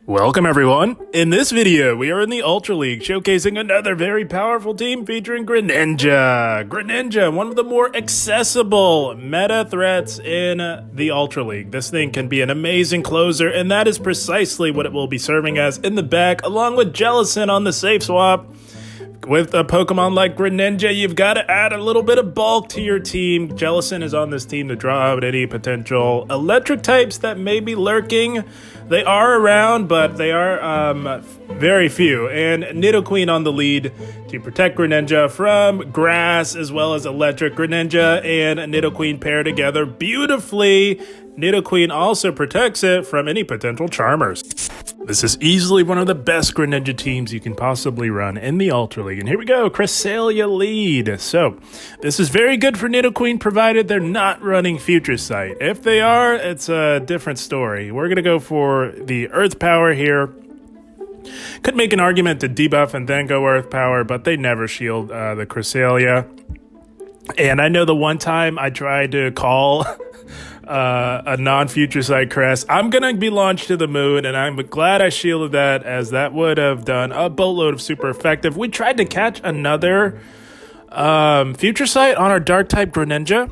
Welcome everyone! In this video, we are in the Ultra League, showcasing another very powerful team featuring Greninja. Greninja, one of the more accessible meta threats in the Ultra League. This thing can be an amazing closer, and that is precisely what it will be serving as in the back, along with Jellicent on the safe swap. With a Pokemon like Greninja, you've got to add a little bit of bulk to your team. Jellicent is on this team to draw out any potential electric types that may be lurking. They are around, but they are very few. And Nidoqueen on the lead to protect Greninja from grass as well as electric. Greninja and Nidoqueen pair together beautifully. Nidoqueen also protects it from any potential charmers. This is easily one of the best Greninja teams you can possibly run in the Ultra League. And here we go, Cresselia lead. So, this is very good for Nidoqueen, provided they're not running Future Sight. If they are, it's a different story. We're going to go for the Earth Power here. Could make an argument to debuff and then go Earth Power, but they never shield the Cresselia. And I know the one time I tried to call a non-Future Sight Crest, I'm going to be launched to the moon, and I'm glad I shielded that, as that would have done a boatload of super effective. We tried to catch another Future Sight on our Dark-type Greninja.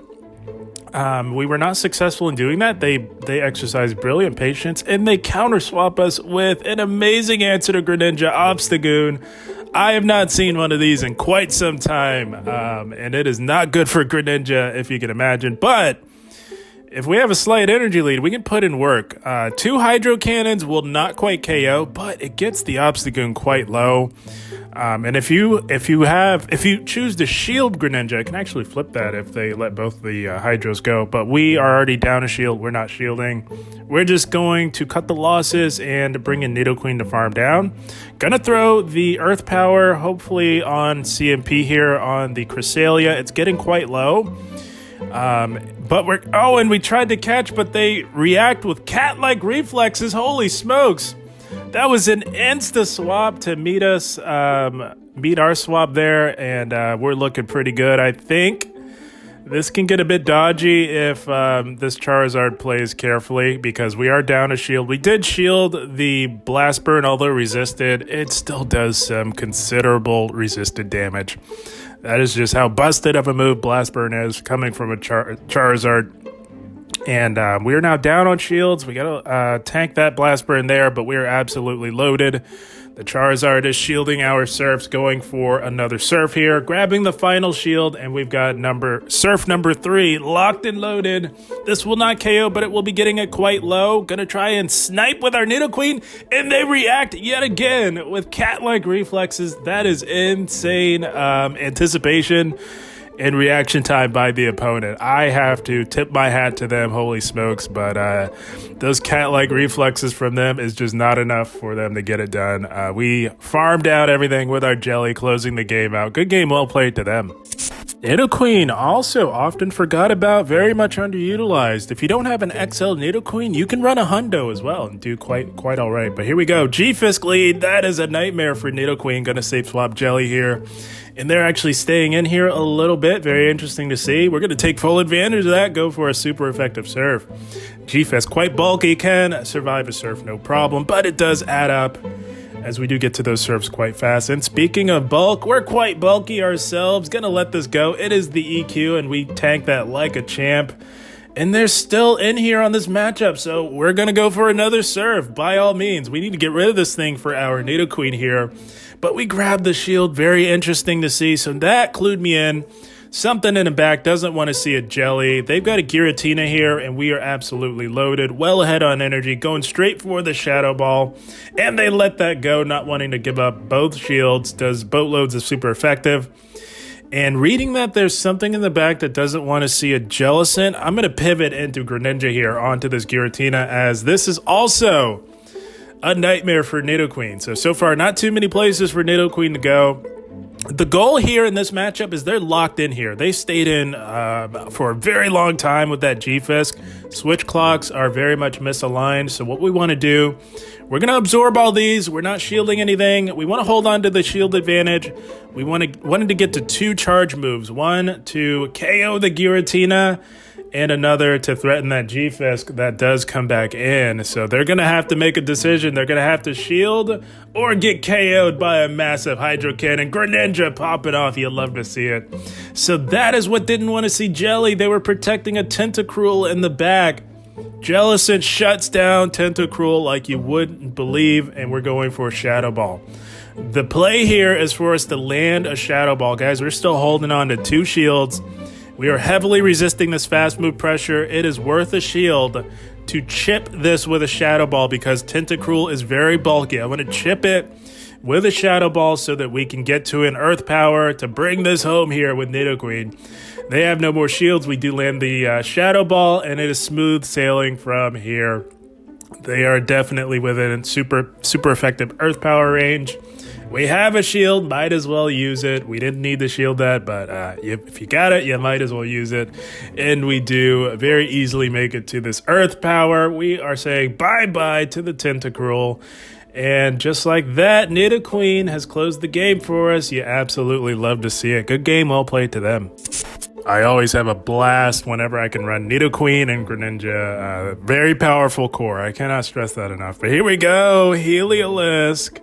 We were not successful in doing that. They exercised brilliant patience, and they counter-swap us with an amazing answer to Greninja, Obstagoon. I have not seen one of these in quite some time, and it is not good for Greninja, if you can imagine. But if we have a slight energy lead, we can put in work. 2 Hydro Cannons will not quite KO, but it gets the Obstagoon quite low. And if you choose to shield Greninja, I can actually flip that if they let both the Hydros go. But we are already down a shield. We're not shielding. We're just going to cut the losses and bring in Nidoqueen to farm down. Gonna throw the Earth Power, hopefully on CMP here on the Cresselia. It's getting quite low. And we tried to catch, but they react with cat-like reflexes. Holy smokes. That was an insta swap to meet us, meet our swap there, and we're looking pretty good. I think this can get a bit dodgy if this Charizard plays carefully, because we are down a shield. We did shield the Blast Burn, although resisted. It still does some considerable resisted damage. That is just how busted of a move Blast Burn is, coming from a Charizard. And we are now down on shields. We got to tank that Blast Burn there, but we are absolutely loaded. The Charizard is shielding our Surfs, going for another Surf here, grabbing the final shield, and we've got Surf number 3 locked and loaded. This will not KO, but it will be getting it quite low. Gonna try and snipe with our Nidoqueen, and they react yet again with cat-like reflexes. That is insane anticipation and reaction time by the opponent. I have to tip my hat to them, holy smokes, but those cat-like reflexes from them is just not enough for them to get it done. We farmed out everything with our Jelly, closing the game out. Good game, well played to them. Nidoqueen, also often forgot about, very much underutilized. If you don't have an XL Nidoqueen, you can run a Hundo as well and do quite all right. But here we go, G-Fisk lead. That is a nightmare for Nidoqueen. Gonna safe swap Jelly here. And they're actually staying in here a little bit. Very interesting to see. We're going to take full advantage of that. Go for a super effective Surf. G-Fisk, quite bulky, can survive a Surf, no problem. But it does add up, as we do get to those Surfs quite fast. And speaking of bulk, we're quite bulky ourselves. Going to let this go. It is the EQ, and we tank that like a champ. And they're still in here on this matchup, so we're going to go for another Surf. By all means, we need to get rid of this thing for our Nidoqueen here. But we grabbed the shield, very interesting to see, so that clued me in. Something in the back doesn't want to see a Jelly. They've got a Giratina here, and we are absolutely loaded, well ahead on energy, going straight for the Shadow Ball. And they let that go, not wanting to give up both shields. Does boatloads of super effective. And reading that there's something in the back that doesn't want to see a Jellicent, I'm going to pivot into Greninja here onto this Giratina, as this is also a nightmare for Nidoqueen. So far, not too many places for Nidoqueen to go. The goal here in this matchup is they're locked in here. They stayed in for a very long time with that G-Fisk. Switch clocks are very much misaligned. So what we want to do, we're going to absorb all these. We're not shielding anything. We want to hold on to the shield advantage. We wanted to get to 2 charge moves. One to KO the Giratina and another to threaten that G-Fisk that does come back in. So they're going to have to make a decision. They're going to have to shield or get KO'd by a massive Hydro Cannon. Greninja popping off. You'll love to see it. So that is what didn't want to see Jelly. They were protecting a Tentacruel in the back. Jellicent shuts down Tentacruel like you wouldn't believe, and we're going for a Shadow Ball. The play here is for us to land a Shadow Ball. Guys, we're still holding on to 2 shields. We are heavily resisting this fast move pressure. It is worth a shield to chip this with a Shadow Ball because Tentacruel is very bulky. I want to chip it with a Shadow Ball so that we can get to an Earth Power to bring this home here with Nidoqueen. They have no more shields. We do land the Shadow Ball, and it is smooth sailing from here. They are definitely within super effective Earth Power range. We have a shield, might as well use it. We didn't need to shield that, but if you got it, you might as well use it. And we do very easily make it to this Earth Power. We are saying bye-bye to the Tentacruel. And just like that, Nidoqueen has closed the game for us. You absolutely love to see it. Good game, well played to them. I always have a blast whenever I can run Nidoqueen and Greninja. Very powerful core. I cannot stress that enough. But here we go, Heliolisk.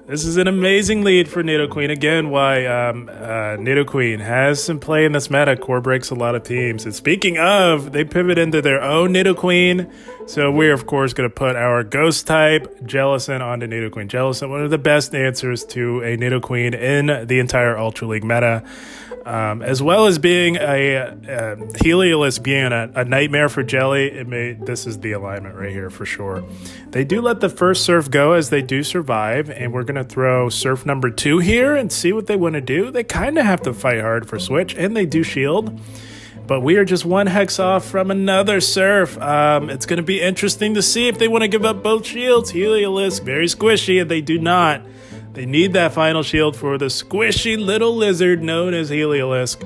This is an amazing lead for Nidoqueen. Again, why Nidoqueen has some play in this meta. Core breaks a lot of teams. And speaking of, they pivot into their own Nidoqueen. So we're, of course, going to put our Ghost type Jellicent onto Nidoqueen. Jellicent, one of the best answers to a Nidoqueen in the entire Ultra League meta. As well as being a Heliolisk being a nightmare for Jelly, this is the alignment right here for sure. They do let the first Surf go as they do survive, and we're going to throw Surf number 2 here and see what they want to do. They kind of have to fight hard for Switch, and they do shield. But we are just 1 hex off from another Surf. It's going to be interesting to see if they want to give up both shields. Heliolisk, very squishy, and they do not. They need that final shield for the squishy little lizard known as Heliolisk.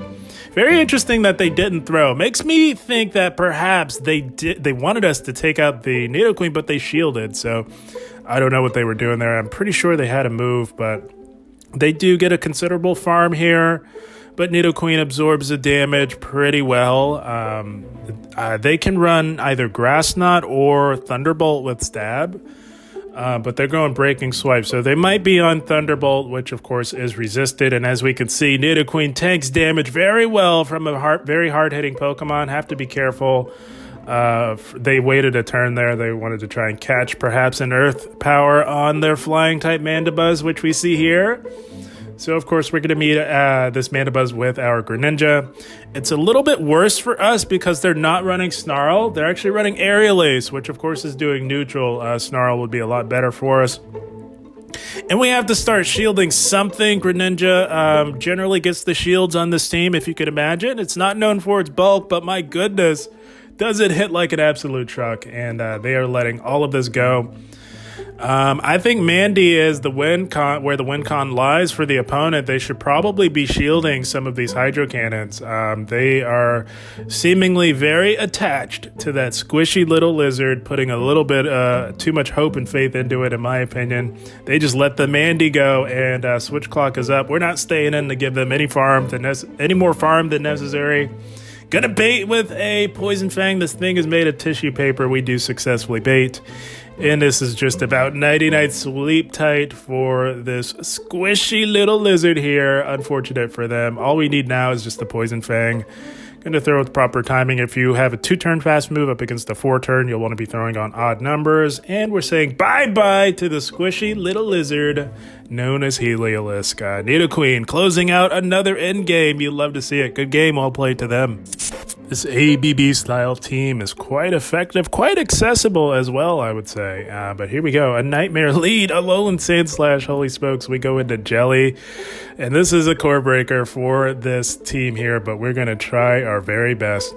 Very interesting that they didn't throw. Makes me think that perhaps they wanted us to take out the Nidoqueen, but they shielded. So I don't know what they were doing there. I'm pretty sure they had a move, but they do get a considerable farm here. But Nidoqueen absorbs the damage pretty well. They can run either Grass Knot or Thunderbolt with Stab. But they're going Breaking Swipe, so they might be on Thunderbolt, which of course is resisted. And as we can see, Nidoqueen tanks damage very well from a very hard-hitting Pokemon. Have to be careful. They waited a turn there. They wanted to try and catch perhaps an Earth Power on their Flying-type Mandibuzz, which we see here. So, of course, we're going to meet this Mandibuzz with our Greninja. It's a little bit worse for us because they're not running Snarl. They're actually running Aerial Ace, which, of course, is doing neutral. Snarl would be a lot better for us. And we have to start shielding something. Greninja generally gets the shields on this team, if you could imagine. It's not known for its bulk, but my goodness, does it hit like an absolute truck. And they are letting all of this go. I think Mandy is where the win con lies for the opponent. They should probably be shielding some of these Hydro Cannons. They are seemingly very attached to that squishy little lizard, putting a little bit too much hope and faith into it, in my opinion. They just let the Mandy go, and Switch Clock is up. We're not staying in to give them any more farm than necessary. Gonna bait with a Poison Fang. This thing is made of tissue paper. We do successfully bait. And this is just about 99 sleep tight for this squishy little lizard here. Unfortunate for them. All we need now is just the Poison Fang. Going to throw with proper timing. If you have a 2-turn fast move up against a 4-turn, you'll want to be throwing on odd numbers. And we're saying bye-bye to the squishy little lizard known as Heliolisk. Nidoqueen closing out another endgame. You love to see it. Good game. Well played to them. This ABB style team is quite effective, quite accessible as well, I would say. But here we go. A nightmare lead. Alolan Sand / Holy Smokes. We go into Jelly. And this is a core breaker for this team here, but we're going to try our very best.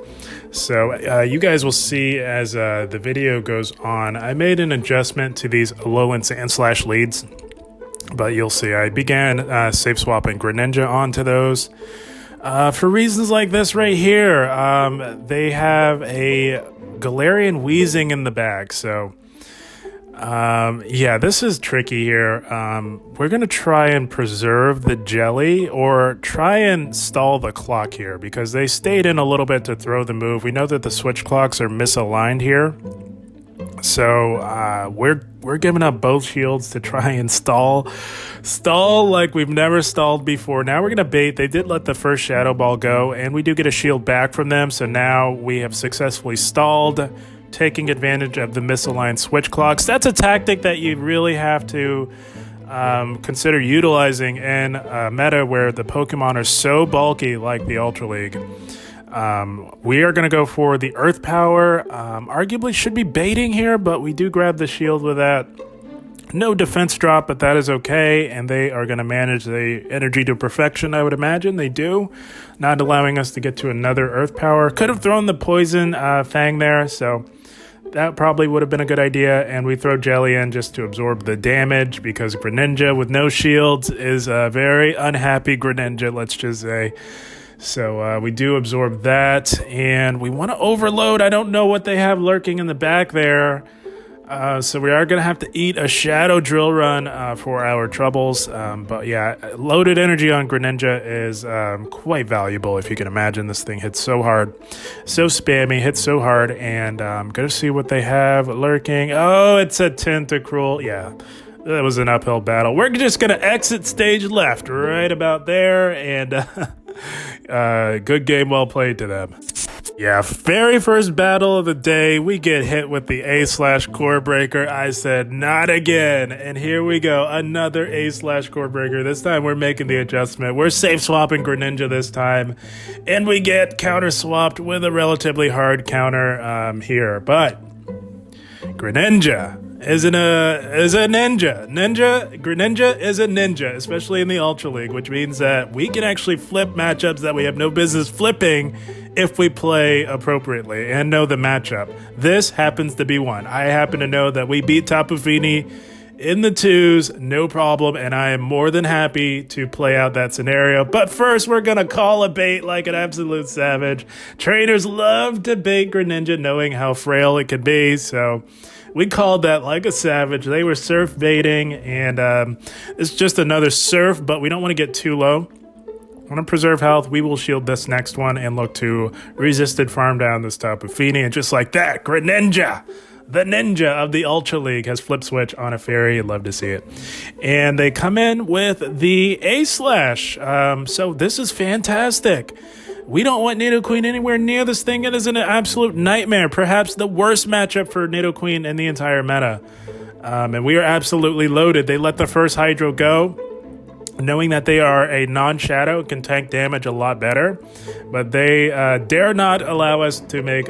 So you guys will see as the video goes on, I made an adjustment to these Alolan Sand / leads. But you'll see I began safe swapping Greninja onto those. For reasons like this right here, they have a Galarian Weezing in the bag, so Yeah, this is tricky here. We're going to try and preserve the jelly or try and stall the clock here because they stayed in a little bit to throw the move. We know that the switch clocks are misaligned here. So we're giving up both shields to try and stall like we've never stalled before. Now we're going to bait. They did let the first Shadow Ball go, and we do get a shield back from them. So now we have successfully stalled, taking advantage of the misaligned switch clocks. That's a tactic that you really have to consider utilizing in a meta where the Pokemon are so bulky like the Ultra League. We are going to go for the Earth Power. Arguably should be baiting here, but we do grab the shield with that. No defense drop, but that is okay, and they are going to manage the energy to perfection, I would imagine. They do, not allowing us to get to another Earth Power. Could have thrown the Poison Fang there, so that probably would have been a good idea, and we throw Jelly in just to absorb the damage because Greninja with no shields is a very unhappy Greninja, let's just say. So we do absorb that, and we want to overload. I don't know what they have lurking in the back there. So we are going to have to eat a Shadow Drill Run for our troubles. But yeah, loaded energy on Greninja is quite valuable, if you can imagine. This thing hits so hard, so spammy, hits so hard, and I'm going to see what they have lurking. Oh, it's a Tentacruel. Yeah, that was an uphill battle. We're just going to exit stage left right about there, and good game, well played to them. Yeah, very first battle of the day, we get hit with the A/Core Breaker. I said, not again. And here we go, another A/Core Breaker. This time we're making the adjustment. We're safe swapping Greninja this time. And we get counter swapped with a relatively hard counter here. But Greninja is a ninja. Greninja is a ninja, especially in the Ultra League, which means that we can actually flip matchups that we have no business flipping if we play appropriately and know the matchup. This happens to be one. I happen to know that we beat Tapu Fini in the twos, no problem, and I am more than happy to play out that scenario. But first, we're going to call a bait like an absolute savage. Trainers love to bait Greninja knowing how frail it can be, so we called that like a savage. They were surf baiting, and it's just another surf, but we don't want to get too low. Want to preserve health. We will shield this next one and look to resisted farm down this Tapu Fini, and just like that, Greninja, the ninja of the Ultra League, has flip switch on a fairy. You'd love to see it. And they come in with the A/. So this is fantastic. We don't want Nidoqueen anywhere near this thing. It is an absolute nightmare. Perhaps the worst matchup for Nidoqueen in the entire meta. And we are absolutely loaded. They let the first Hydro go, knowing that they are a non-shadow, can tank damage a lot better. But they dare not allow us to make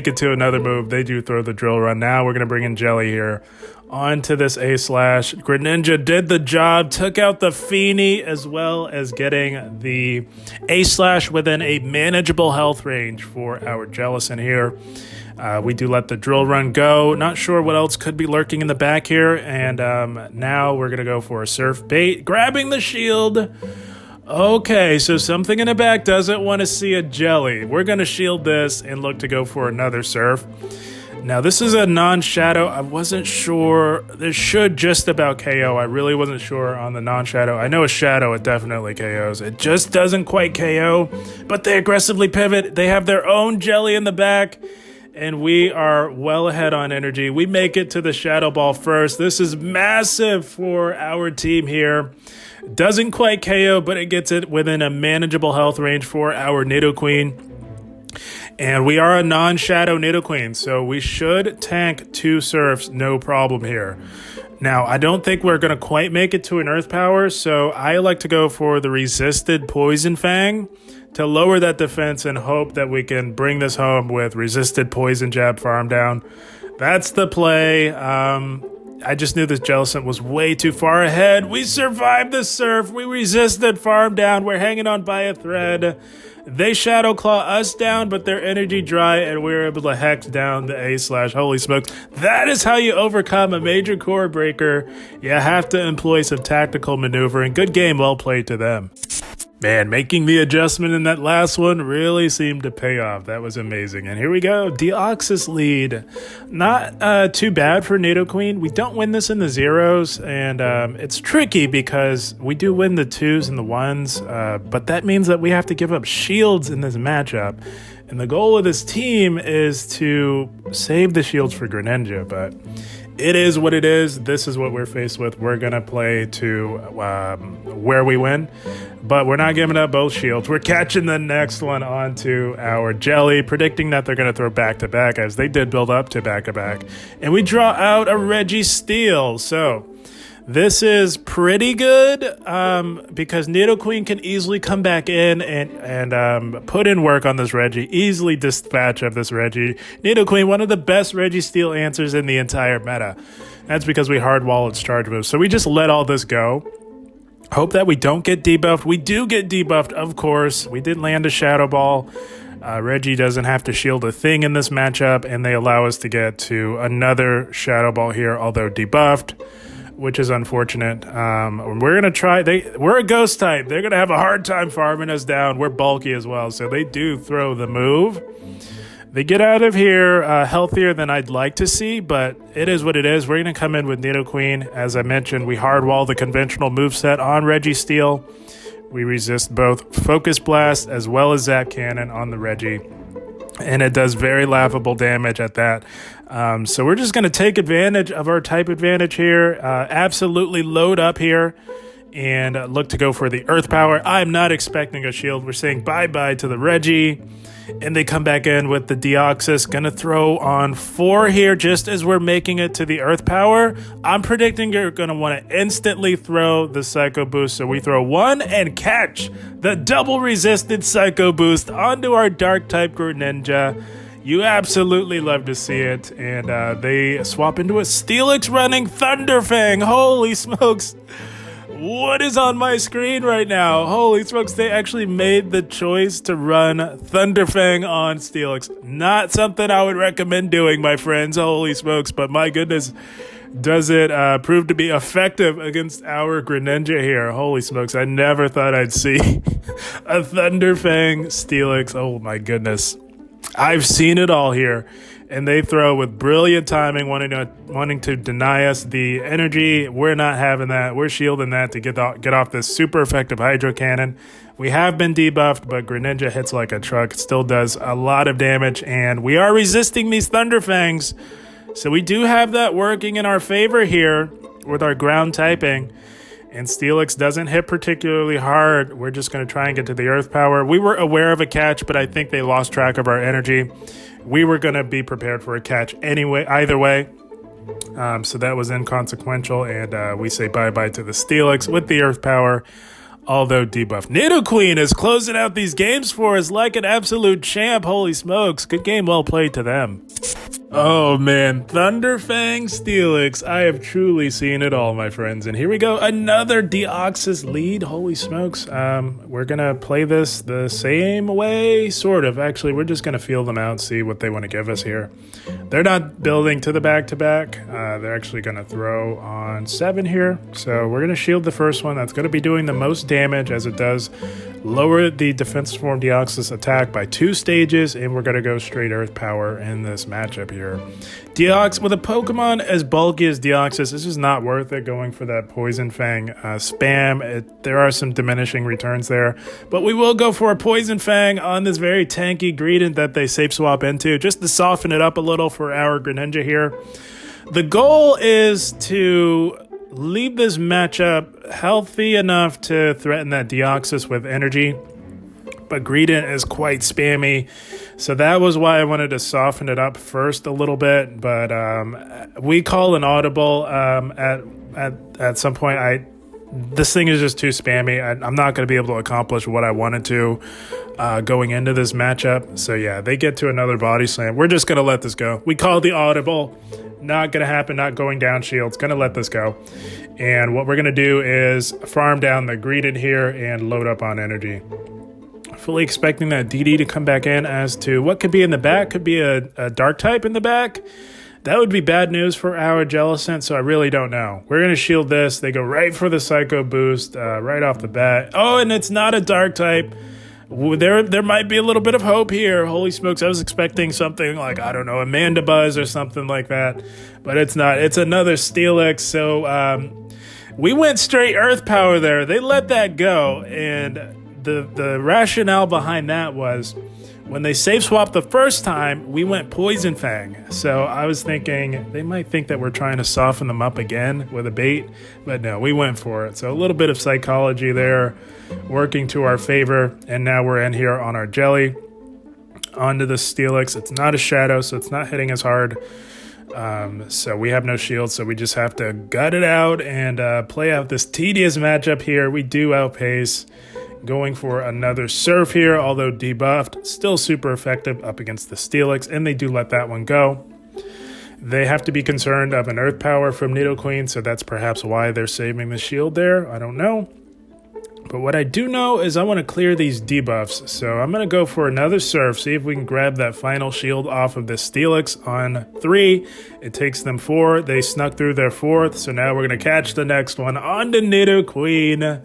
it to another move. They do throw the Drill Run. Now we're going to bring in Jelly here onto this A/. Greninja did the job, took out the Fini, as well as getting the A/ within a manageable health range for our Jellicent here. We do let the Drill Run go. Not sure what else could be lurking in the back here. And now we're going to go for a Surf Bait, grabbing the shield. Okay, so something in the back doesn't want to see a Jelly. We're going to shield this and look to go for another Surf. Now, this is a non-shadow. I wasn't sure. This should just about KO. I really wasn't sure on the non-shadow. I know a shadow, it definitely KOs. It just doesn't quite KO, but they aggressively pivot. They have their own Jelly in the back, and we are well ahead on energy. We make it to the Shadow Ball first. This is massive for our team here. Doesn't quite KO, but it gets it within a manageable health range for our Nidoqueen. And we are a non-shadow Nidoqueen, so we should tank 2 Surfs, no problem here. Now, I don't think we're going to quite make it to an Earth Power, so I like to go for the resisted Poison Fang to lower that defense and hope that we can bring this home with resisted Poison Jab farm down. That's the play. I just knew this Jellicent was way too far ahead. We survived the Surf. We resisted farm down. We're hanging on by a thread. They Shadow Claw us down, but their energy dry, and we were able to hex down the A/. Holy smokes. That is how you overcome a major core breaker. You have to employ some tactical maneuvering. Good game, well played to them. Man, making the adjustment in that last one really seemed to pay off. That was amazing. And here we go. Deoxys lead. Not too bad for Nidoqueen. We don't win this in the zeros, and it's tricky because we do win the twos and the ones, but that means that we have to give up shields in this matchup. And the goal of this team is to save the shields for Greninja, but it is what it is. This is what we're faced with. We're going to play to where we win, but we're not giving up both shields. We're catching the next one onto our Jelly, predicting that they're going to throw back-to-back, as they did build up to back-to-back. And we draw out a Registeel. So this is pretty good because Nidoqueen can easily come back in and put in work on this Reggie, easily dispatch of this Reggie. Nidoqueen, one of the best Registeel answers in the entire meta. That's because we hardwall its charge moves. So we just let all this go. Hope that we don't get debuffed. We do get debuffed, of course. We did land a Shadow Ball. Reggie doesn't have to shield a thing in this matchup, and they allow us to get to another Shadow Ball here, although debuffed, which is unfortunate. We're going to try. We're a ghost type. They're going to have a hard time farming us down. We're bulky as well, so they do throw the move. They get out of here healthier than I'd like to see, but it is what it is. We're going to come in with Nidoqueen. As I mentioned, we hardwall the conventional moveset on Registeel. We resist both Focus Blast as well as Zap Cannon on the Reggie, and it does very laughable damage at that. So we're just going to take advantage of our type advantage here, absolutely load up here, and look to go for the Earth Power. I'm not expecting a shield. We're saying bye-bye to the Reggie, and they come back in with the Deoxys. Going to throw on 4 here just as we're making it to the Earth Power. I'm predicting you're going to want to instantly throw the Psycho Boost. So we throw 1 and catch the double resisted Psycho Boost onto our Dark-type Greninja. You absolutely love to see it. And they swap into a Steelix running Thunderfang. Holy smokes. What is on my screen right now? Holy smokes, they actually made the choice to run Thunderfang on Steelix. Not something I would recommend doing, my friends. Holy smokes, but my goodness, does it prove to be effective against our Greninja here? Holy smokes, I never thought I'd see a Thunderfang Steelix. Oh my goodness. I've seen it all here. And they throw with brilliant timing, wanting to deny us the energy. We're not having that. We're shielding that to get off this super effective Hydro Cannon. We have been debuffed, but Greninja hits like a truck. It still does a lot of damage, and we are resisting these Thunderfangs. So we do have that working in our favor here with our ground typing. And Steelix doesn't hit particularly hard. We're just going to try and get to the Earth Power. We were aware of a catch, but I think they lost track of our energy. We were going to be prepared for a catch anyway, either way. So that was inconsequential, and we say bye-bye to the Steelix with the Earth Power, although debuffed. Nidoqueen is closing out these games for us like an absolute champ. Holy smokes. Good game, well played to them. Oh man, Thunderfang Steelix. I have truly seen it all, my friends. And here we go, another Deoxys lead. Holy smokes. We're going to play this the same way, sort of. Actually, we're just going to feel them out, see what they want to give us here. They're not building to the back-to-back. They're actually going to throw on 7 here. So we're going to shield the first one. That's going to be doing the most damage, as it does lower the defensive form Deoxys attack by 2 stages, and we're going to go straight Earth Power in this matchup here. Deoxys, with a Pokemon as bulky as Deoxys, this is not worth it going for that Poison Fang spam. There are some diminishing returns there, but we will go for a Poison Fang on this very tanky Greedent that they safe swap into, just to soften it up a little for our Greninja here. The goal is to leave this matchup healthy enough to threaten that Deoxys with energy, but Greedent is quite spammy, so that was why I wanted to soften it up first a little bit. But we call an audible at some point. This thing is just too spammy. I'm not going to be able to accomplish what I wanted to going into this matchup. So yeah, they get to another body slam. We're just going to let this go. We call the audible. Not going to happen, not going down shields. Going to let this go. And what we're going to do is farm down the Greedent here and load up on energy. Fully expecting that DD to come back in as to what could be in the back. Could be a dark type in the back. That would be bad news for our Jellicent, so I really don't know. We're going to shield this. They go right for the Psycho Boost right off the bat. Oh, and it's not a Dark type. There might be a little bit of hope here. Holy smokes, I was expecting something like, I don't know, a Mandibuzz or something like that. But it's not. It's another Steelix, so we went straight Earth Power there. They let that go, and the rationale behind that was when they save swapped the first time, we went Poison Fang. So I was thinking they might think that we're trying to soften them up again with a bait, but no, we went for it. So a little bit of psychology there working to our favor, and now we're in here on our Jelly. Onto the Steelix. It's not a Shadow, so it's not hitting as hard. So we have no shield, so we just have to gut it out and play out this tedious matchup here. We do outpace. Going for another Surf here, although debuffed, still super effective up against the Steelix, and they do let that one go. They have to be concerned of an Earth Power from Nidoqueen, so that's perhaps why they're saving the shield there. I don't know. But what I do know is I want to clear these debuffs, so I'm going to go for another Surf, see if we can grab that final shield off of this Steelix on 3. It takes them 4. They snuck through their 4th, so now we're going to catch the next one on the Nidoqueen.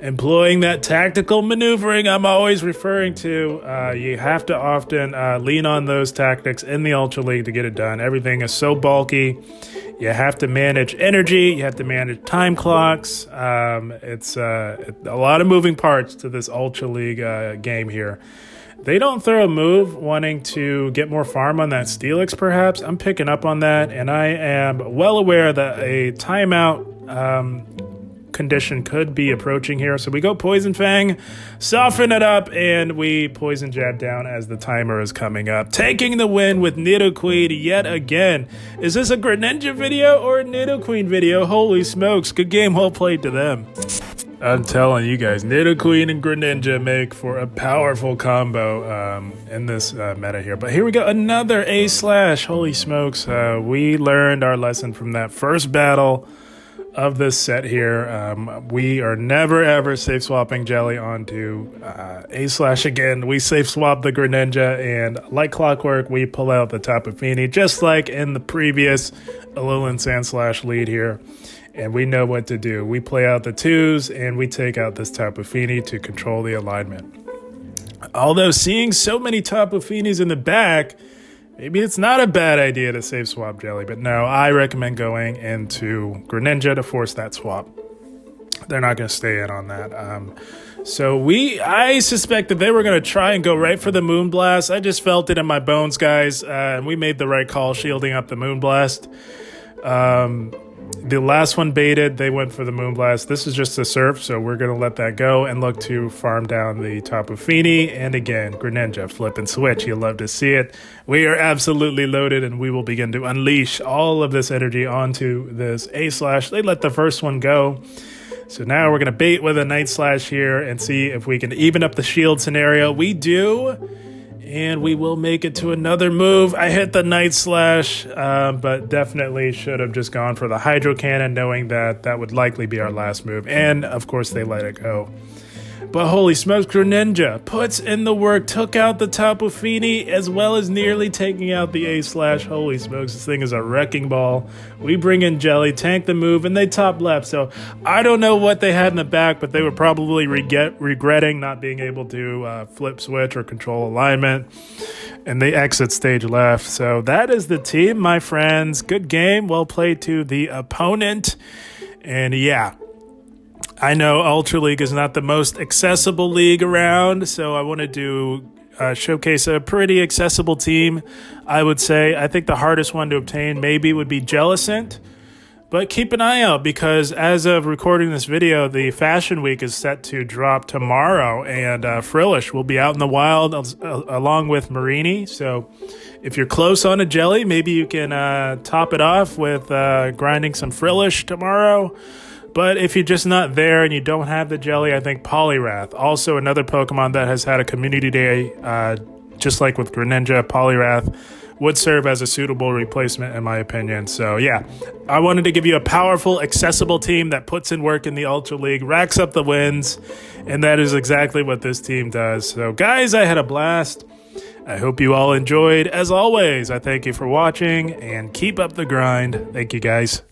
Employing that tactical maneuvering I'm always referring to. You have to often lean on those tactics in the Ultra League to get it done. Everything is so bulky. You have to manage energy. You have to manage time clocks. It's a lot of moving parts to this Ultra League game here. They don't throw a move wanting to get more farm on that Steelix, perhaps. I'm picking up on that, and I am well aware that a timeout condition could be approaching here. So we go Poison Fang, soften it up, and we Poison Jab down as the timer is coming up. Taking the win with Nidoqueen yet again. Is this a Greninja video or a Nidoqueen video? Holy smokes, good game, well played to them. I'm telling you guys, Nidoqueen and Greninja make for a powerful combo in this meta here. But here we go, another A slash. Holy smokes, we learned our lesson from that first battle of this set here. We are never ever safe swapping Jelly onto A slash again. We safe swap the Greninja, and like clockwork, we pull out the Tapu Fini, just like in the previous Alolan Sandslash lead here. And we know what to do. We play out the 2s, and we take out this Tapu Fini to control the alignment. Although seeing so many Tapu Finis in the back, maybe it's not a bad idea to save swap Jelly, but no, I recommend going into Greninja to force that swap. They're not going to stay in on that. I suspect that they were going to try and go right for the Moonblast. I just felt it in my bones, guys, and we made the right call shielding up the Moonblast. The last one baited, they went for the Moonblast. This is just a Surf, so we're going to let that go and look to farm down the Tapu Fini. And again, Greninja, flip and switch. You'll love to see it. We are absolutely loaded, and we will begin to unleash all of this energy onto this A slash. They let the first one go. So now we're going to bait with a Night Slash here and see if we can even up the shield scenario. We do. And we will make it to another move. I hit the Night Slash, but definitely should have just gone for the Hydro Cannon, knowing that that would likely be our last move. And, of course, they let it go. But holy smokes, Greninja puts in the work, took out the Tapu Fini, as well as nearly taking out the A slash. Holy smokes, this thing is a wrecking ball. We bring in Jelly, tank the move, and they top left. So I don't know what they had in the back, but they were probably regretting not being able to flip switch or control alignment. And they exit stage left. So that is the team, my friends. Good game. Well played to the opponent. And yeah, I know Ultra League is not the most accessible league around, so I wanted to showcase a pretty accessible team, I would say. I think the hardest one to obtain maybe would be Jellicent, but keep an eye out because as of recording this video, the Fashion Week is set to drop tomorrow, and Frillish will be out in the wild along with Marini. So if you're close on a Jelly, maybe you can top it off with grinding some Frillish tomorrow. But if you're just not there and you don't have the Jelly, I think Poliwrath, also another Pokemon that has had a community day, just like with Greninja, Poliwrath would serve as a suitable replacement in my opinion. So yeah, I wanted to give you a powerful, accessible team that puts in work in the Ultra League, racks up the wins, and that is exactly what this team does. So guys, I had a blast. I hope you all enjoyed. As always, I thank you for watching and keep up the grind. Thank you, guys.